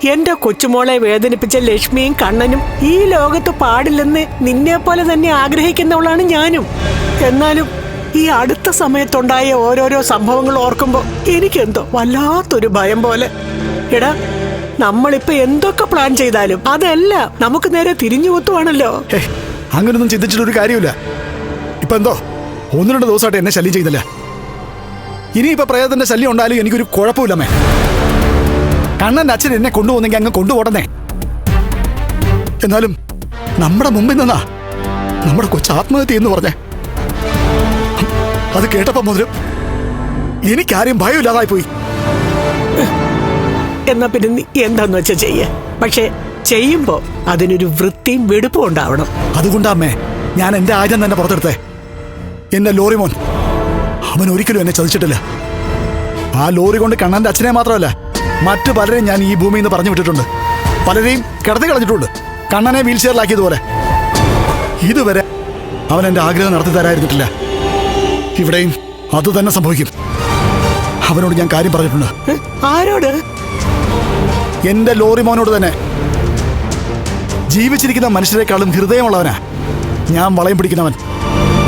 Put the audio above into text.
എന്റെ കൊച്ചുമോളെ വേദനിപ്പിച്ച ലക്ഷ്മിയും കണ്ണനും ഈ ലോകത്ത് പാടില്ലെന്ന് നിന്നെ പോലെ തന്നെ ആഗ്രഹിക്കുന്നവളാണ് ഞാനും. എന്നാലും ഈ അടുത്ത സമയത്തുണ്ടായ ഓരോരോ സംഭവങ്ങൾ ഓർക്കുമ്പോ എനിക്കെന്തോ വല്ലാത്തൊരു ഭയം പോലെ. എടാ, നമ്മളിപ്പോ എന്തൊക്കെ പ്ലാൻ ചെയ്താലും അതല്ല നമുക്ക് നേരെ തിരിഞ്ഞു കുത്തുവാണല്ലോ. അങ്ങനൊന്നും ചിന്തിച്ചിട്ടൊരു കാര്യമില്ല. ഇപ്പൊ എന്തോ 1-2 ദിവസമായിട്ട് എന്നെ ശല്യം ചെയ്തില്ല. ഇനിയിപ്പോ പ്രേതത്തിന്റെ ശല്യം ഉണ്ടായാലും എനിക്കൊരു കുഴപ്പമില്ലമ്മേ. കണ്ണന്റെ അച്ഛൻ എന്നെ കൊണ്ടുപോകുന്നെങ്കിൽ അങ്ങ് കൊണ്ടുപോടന്നേ. എന്നാലും നമ്മുടെ മുമ്പിൽ നിന്നാ നമ്മുടെ കൊച്ചു ആത്മഹത്യ എന്ന് പറഞ്ഞേ. അത് കേട്ടപ്പോ മുതലും എനിക്കാരെയും ഭയമില്ലാതായി പോയി. എന്നാ പിന്നെ നീ എന്താന്ന് വെച്ചാ ചെയ്യ. പക്ഷെ ചെയ്യുമ്പോ അതിനൊരു വൃത്തിയും വെടുപ്പും ഉണ്ടാവണം. അതുകൊണ്ടാമ്മേ ഞാൻ എന്റെ ആയുധം തന്നെ പുറത്തെടുത്തേ. എന്റെ ലോറി മോൻ അവൻ ഒരിക്കലും എന്നെ ചതിച്ചിട്ടില്ല. ആ ലോറി കൊണ്ട് കണ്ണന്റെ അച്ഛനെ മാത്രമല്ല മറ്റു പലരെയും ഞാൻ ഈ ഭൂമിയിൽ നിന്ന് പറഞ്ഞു വിട്ടിട്ടുണ്ട്. പലരെയും കിടത്തി കളഞ്ഞിട്ടുണ്ട്, കണ്ണനെ വീൽ ചെയറിലാക്കിയതുപോലെ. ഇതുവരെ അവൻ എന്റെ ആഗ്രഹം നടത്തി തരായിരുന്നിട്ടില്ല. ഇവിടെയും അത് തന്നെ സംഭവിക്കും. അവനോട് ഞാൻ കാര്യം പറഞ്ഞിട്ടുണ്ട്. ആരോട്? എന്റെ ലോറി മോനോട് തന്നെ. ജീവിച്ചിരിക്കുന്ന മനുഷ്യരെക്കാളും ഹൃദയമുള്ളവനാ ഞാൻ വളയം പിടിക്കുന്നവൻ.